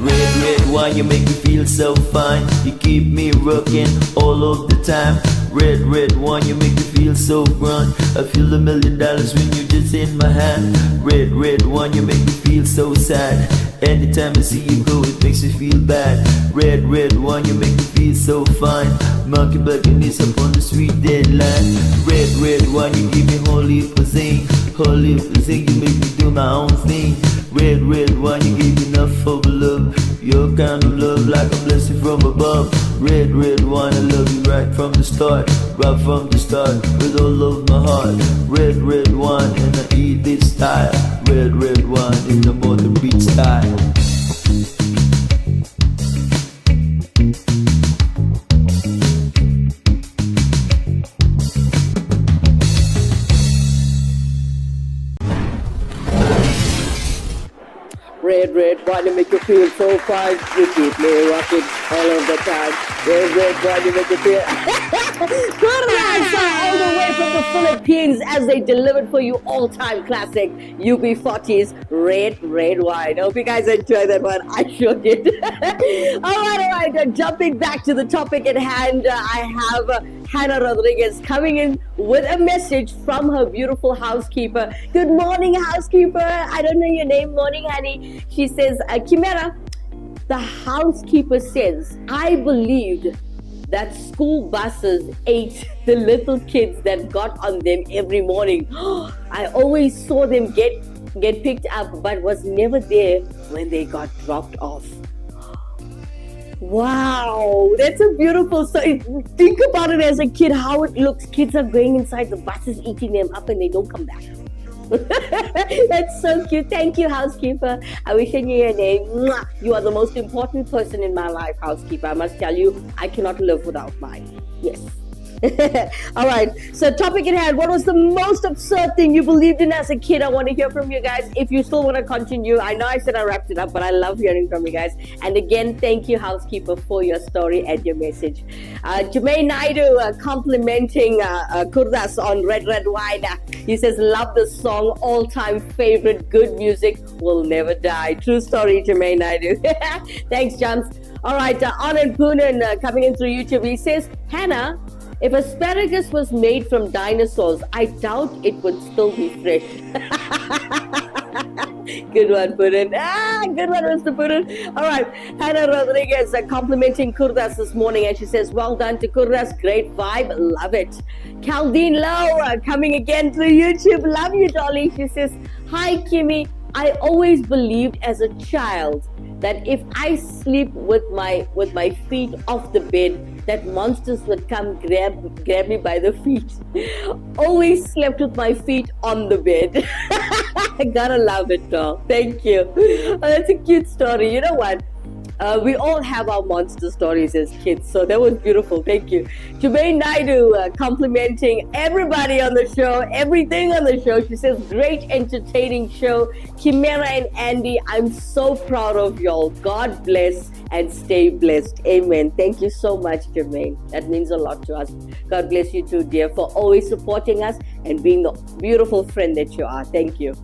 Red, red wine, you make me feel so fine. You keep me rocking all of the time. Red, red wine, you make me feel so grand. I feel $1 million when you're just in my hand. Red, red wine, you make me feel so sad. Anytime I see you go, it makes me feel bad. Red, red wine, you make me feel so fine. Monkey bucking this up on the sweet deadline. Red, red wine, you give me holy for zing. Holy for zing, you make me do my own thing. Red, red wine, you give me enough of love. Your kind of love like a blessing from above. Red, red wine, I love you right from the start. Right from the start, with all of my heart. Red, red wine, and I eat this style. Red, red wine in the modern beat style. Red, red wine to make you feel so fine. You keep me rocking all of the time. Red, red wine to make you feel. Good answer all the way from the Philippines as they delivered for you all-time classic UB40's Red, Red Wine. Hope you guys enjoyed that one. I sure did. all right. Jumping back to the topic at hand, I have Hannah Rodriguez coming in with a message from her beautiful housekeeper. Good morning, housekeeper. I don't know your name. Morning, honey. She says, Kimera, the housekeeper says, I believed that school buses ate the little kids that got on them every morning. I always saw them get picked up, but was never there when they got dropped off. Wow, that's a beautiful story. Think about it as a kid, how it looks. Kids are going inside the buses, eating them up, and they don't come back. That's so cute. Thank you, housekeeper. I wish I knew your name. Mwah. You are the most important person in my life, housekeeper. I must tell you, I cannot live without mine. Yes. All right. So, topic at hand. What was the most absurd thing you believed in as a kid? I want to hear from you guys. If you still want to continue, I know I said I wrapped it up, but I love hearing from you guys. And again, thank you, housekeeper, for your story and your message. Jermaine Naidu complimenting Kurdas on Red Red Wine. He says, love the song, all-time favorite, good music will never die. True story, Jermaine Naidu. Thanks, Jams. All right, Anand Poonen coming in through YouTube. He says, Hannah, if asparagus was made from dinosaurs, I doubt it would still be fresh. Good one, Poonen. Good one, Mr. Poonen. All right, Hannah Rodriguez complimenting Kurdas this morning, and she says, well done to Kurdas. Great vibe. Love it. Caldine Lowe coming again through YouTube. Love you, Dolly. She says, hi, Kimmy. I always believed as a child that if I sleep with my feet off the bed, that monsters would come grab me by the feet. Always slept with my feet on the bed. I gotta love it, doll. Thank you. Oh, that's a cute story. You know what? We all have our monster stories as kids, so that was beautiful. Thank you. Jermaine Naidu complimenting everybody on the show, everything on the show. She says, great entertaining show. Kimera and Andy, I'm so proud of y'all. God bless and stay blessed. Amen. Thank you so much, Jermaine. That means a lot to us. God bless you too, dear, for always supporting us and being the beautiful friend that you are. Thank you.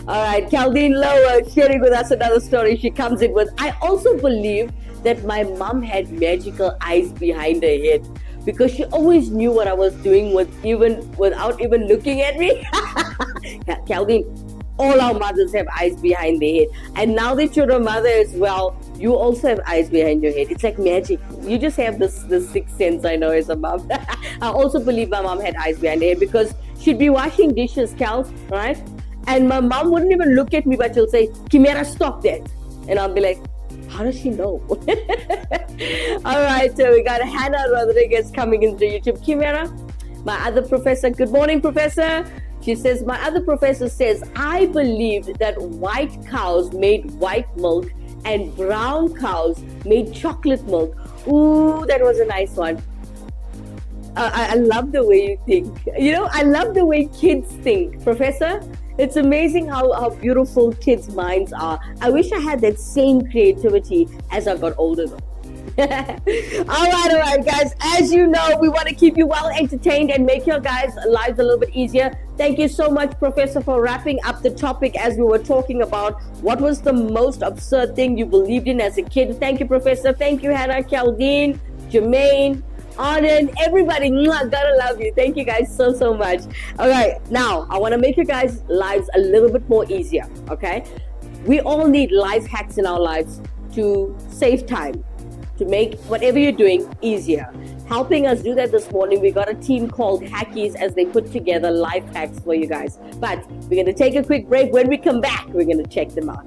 All right, Caldine Lowe sharing with us another story. She comes in with, I also believe that my mom had magical eyes behind her head because she always knew what I was doing without even looking at me. Caldine, all our mothers have eyes behind their head. And now that you're a mother as well, you also have eyes behind your head. It's like magic. You just have this sixth sense, I know, as a mom. I also believe my mom had eyes behind her head because she'd be washing dishes, Cal, right? And my mom wouldn't even look at me, but she'll say, Kimera, stop that. And I'll be like, how does she know? All right, so we got Hannah Rodriguez coming into YouTube. Kimera, my other professor, good morning, professor. She says, my other professor says, I believed that white cows made white milk and brown cows made chocolate milk. Ooh, that was a nice one. I love the way you think. You know, I love the way kids think, Professor. It's amazing how beautiful kids' minds are. I wish I had that same creativity as I got older, though. All right, guys. As you know, we want to keep you well entertained and make your guys' lives a little bit easier. Thank you so much, Professor, for wrapping up the topic as we were talking about what was the most absurd thing you believed in as a kid. Thank you, Professor. Thank you, Hannah, Caldine, Jermaine, Arden, everybody. Mwah, gotta love you. Thank you guys so much. All right, now I want to make your guys' lives a little bit more easier. Okay, we all need life hacks in our lives to save time, to make whatever you're doing easier. Helping us do that this morning, we got a team called Hackies as they put together life hacks for you guys. But we're going to take a quick break. When we come back, we're going to check them out.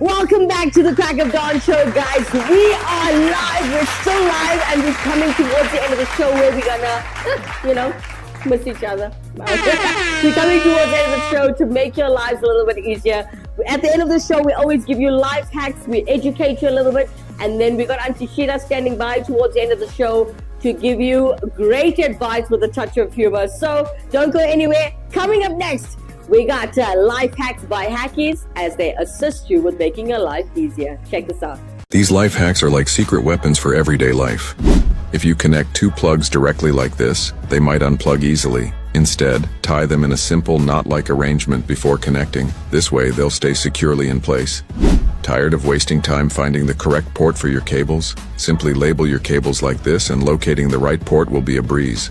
Welcome back to the Crack of Dawn show, guys. We are live. We're still live, and we're coming towards the end of the show where we're gonna, miss each other. We're coming towards the end of the show to make your lives a little bit easier. At the end of the show, we always give you life hacks. We educate you a little bit, and then we got Auntie Sheila standing by towards the end of the show to give you great advice with a touch of humor. So don't go anywhere. Coming up next, we got life hacks by Hackies as they assist you with making your life easier. Check this out. These life hacks are like secret weapons for everyday life. If you connect two plugs directly like this, they might unplug easily. Instead, tie them in a simple knot-like arrangement before connecting. This way, they'll stay securely in place. Tired of wasting time finding the correct port for your cables? Simply label your cables like this and locating the right port will be a breeze.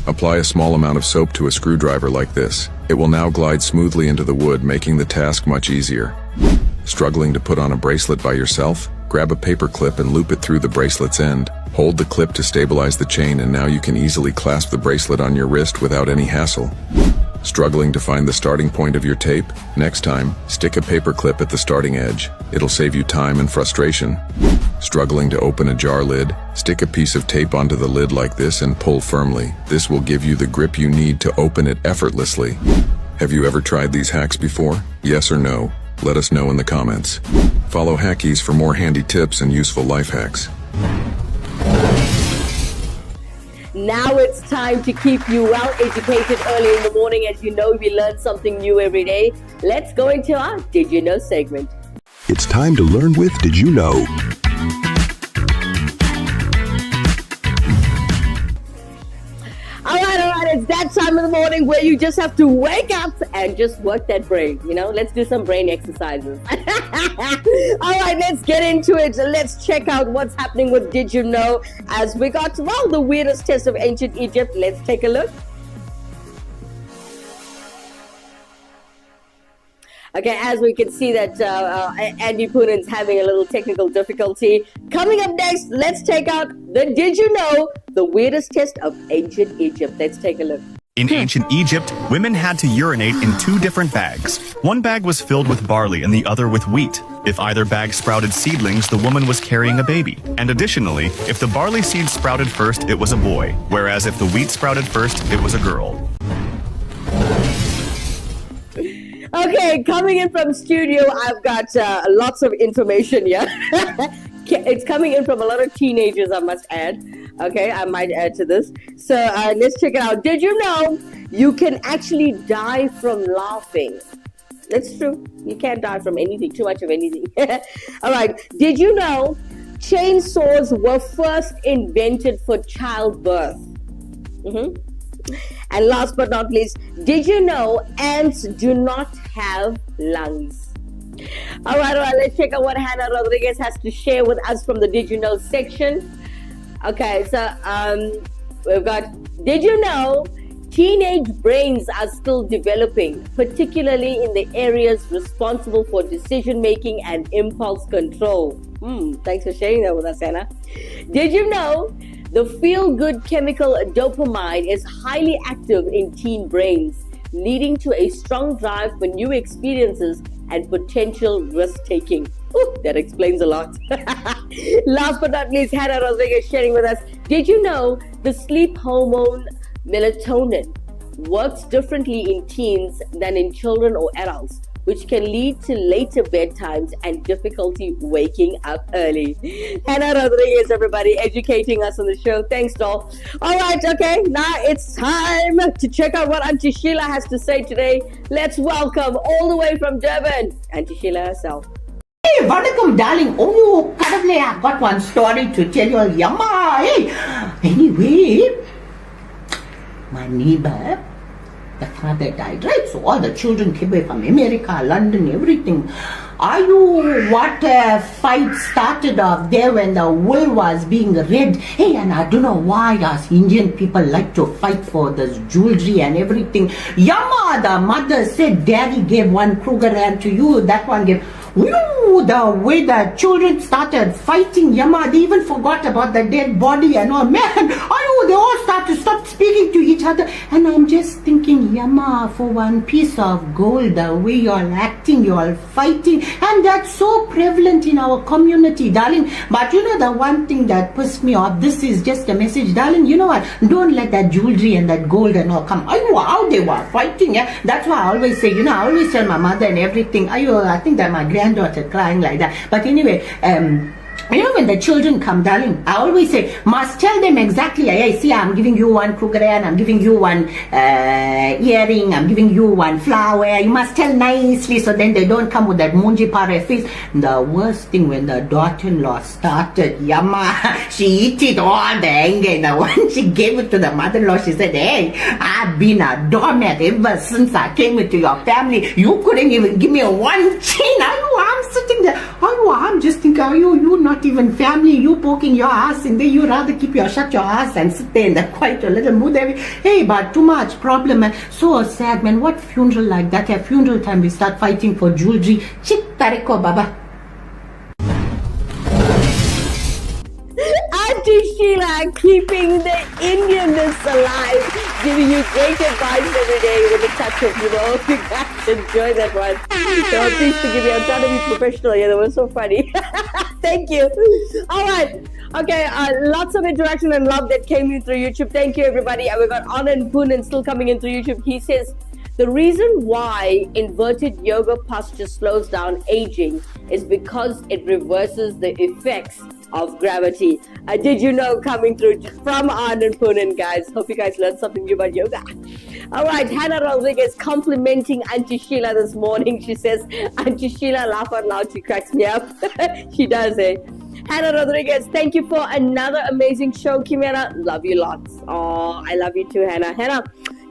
Apply a small amount of soap to a screwdriver like this. It will now glide smoothly into the wood, making the task much easier. Struggling to put on a bracelet by yourself? Grab a paper clip and loop it through the bracelet's end. Hold the clip to stabilize the chain, and now you can easily clasp the bracelet on your wrist without any hassle. Struggling to find the starting point of your tape? Next time, stick a paper clip at the starting edge. It'll save you time and frustration. Struggling to open a jar lid? Stick a piece of tape onto the lid like this and pull firmly. This will give you the grip you need to open it effortlessly. Have you ever tried these hacks before? Yes or no? Let us know in the comments. Follow Hackies for more handy tips and useful life hacks. Now it's time to keep you well educated early in the morning. As you know, we learn something new every day. Let's go into our Did You Know segment. It's time to learn with Did You Know? All right, it's that time of the morning where you just have to wake up and just work that brain. Let's do some brain exercises. All right, let's get into it. Let's check out what's happening with Did You Know as we got, the weirdest test of ancient Egypt. Let's take a look. Okay, as we can see that Andy Poonan's having a little technical difficulty. Coming up next, let's check out the Did You Know, the weirdest test of ancient Egypt. Let's take a look. In ancient Egypt, women had to urinate in two different bags. One bag was filled with barley and the other with wheat. If either bag sprouted seedlings, the woman was carrying a baby. And additionally, if the barley seed sprouted first, it was a boy, whereas if the wheat sprouted first, it was a girl. Okay, coming in from studio, I've got lots of information here. It's coming in from a lot of teenagers, I must add. Okay, I might add to this. So let's check it out. Did you know you can actually die from laughing? That's true. You can't die from anything, too much of anything. All right. Did you know chainsaws were first invented for childbirth? And last but not least, did you know ants do not have lungs? All right, let's check out what Hannah Rodriguez has to share with us from the Did You Know section. Okay, so we've got, did you know teenage brains are still developing, particularly in the areas responsible for decision making and impulse control? Thanks for sharing that with us, Hannah. Did you know the feel-good chemical dopamine is highly active in teen brains, leading to a strong drive for new experiences and potential risk-taking? That explains a lot. Last but not least, Hannah Rodriguez sharing with us, did you know the sleep hormone melatonin works differently in teens than in children or adults, which can lead to later bedtimes and difficulty waking up early? Hannah Rodriguez, everybody, educating us on the show. Thanks, doll. All right, okay, now it's time to check out what Auntie Sheila has to say today. Let's welcome, all the way from Durban, Auntie Sheila herself. Hey, vanakkam, darling. Oh, kadavle, I've got one story to tell you. Yamma, hey. Anyway, my neighbor, the father died, right? So all the children came away from America, London, everything. What fight started off there when the will was being read? Hey, and I don't know why us Indian people like to fight for this jewelry and everything. Yama, the mother said, Daddy gave one Kruger to you, that one gave. Ooh, the way the children started fighting, Yama, they even forgot about the dead body and all. Man, they all stopped speaking to each other. And I'm just thinking, Yama, for one piece of gold, the way you're acting, you're fighting. And that's so prevalent in our community, darling. But you know the one thing that pissed me off, this is just a message, darling, you know what? Don't let that jewelry and that gold and all come. How they were fighting, yeah? That's why I always say, I always tell my mother and everything, I think that my granddaughter crying like that. But anyway, when the children come, darling, I always say, must tell them exactly, hey, see, I'm giving you one Kruger, I'm giving you one earring, I'm giving you one flower. You must tell nicely so then they don't come with that munji pare face. The worst thing when the daughter-in-law started, Yama, she eat it all the anger. Now when she gave it to the mother-in-law, she said, hey, I've been a doormat ever since I came into your family. You couldn't even give me one chain. I'm sitting there. I'm just thinking, you not even family, you poking your ass in there, you rather shut your ass and sit there in that quiet little mood. Hey, but too much problem, man. So sad, man. What funeral like that? At funeral time we start fighting for jewelry. Chit tareko baba. Auntie Sheila, keeping the Indianness alive, giving you great advice every day with a touch of humor. Hope you guys enjoy that one. So please forgive me, I'm trying to be professional here. That was so funny. Thank you. All right. Okay, lots of interaction and love that came in through YouTube. Thank you, everybody. And we've got Anand Poonen still coming in through YouTube. He says, the reason why inverted yoga posture slows down aging is because it reverses the effects of gravity. Did you know, coming through from Anand Poonen, guys. Hope you guys learned something new about yoga. All right, Hannah Rodriguez complimenting Auntie Sheila this morning. She says, Auntie Sheila, laugh out loud. She cracks me up. She does, eh? Hannah Rodriguez, thank you for another amazing show, Kimera. Love you lots. Oh, I love you too, Hannah. Hannah,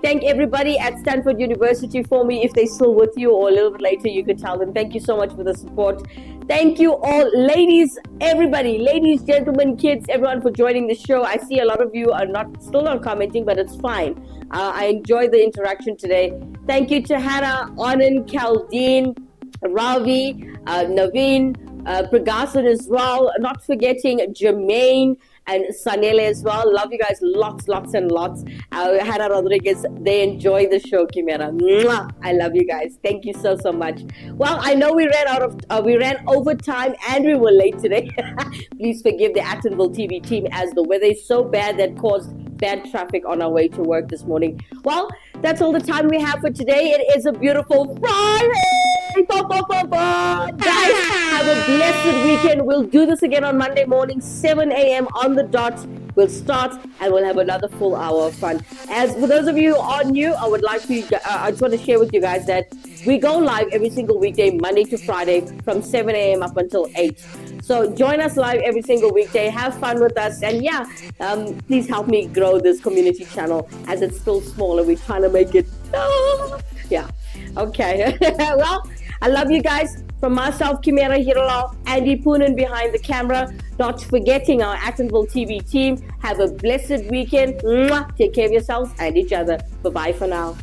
thank everybody at Stanford University for me. If they're still with you or a little bit later, you could tell them. Thank you so much for the support. Thank you all, ladies, everybody, ladies, gentlemen, kids, everyone for joining the show. I see a lot of you are still not commenting, but it's fine. I enjoyed the interaction today. Thank you to Hannah, Anand, Kaldeen, Ravi, Naveen, Pragasan as well. Not forgetting Jermaine and Sanele as well. Love you guys lots and lots. Hannah Rodriguez, they enjoy the show, Kimera. Mwah! I love you guys. Thank you so much. Well, I know we ran over time and we were late today. Please forgive the Actonville TV team as the weather is so bad that caused bad traffic on our way to work this morning. Well, that's all the time we have for today. It is a beautiful Friday. Guys, have a blessed weekend. We'll do this again on Monday morning, 7 a.m. on the dot. We'll start and we'll have another full hour of fun. As for those of you who are new, I just want to share with you guys that we go live every single weekday, Monday to Friday, from 7 a.m. up until 8. So join us live every single weekday. Have fun with us. And please help me grow this community channel as it's still small and we're trying to make it. Okay. Well, I love you guys. From myself, Kimera, Heeralal, Andy Poonen behind the camera. Not forgetting our Actonville TV team. Have a blessed weekend. Mwah. Take care of yourselves and each other. Bye-bye for now.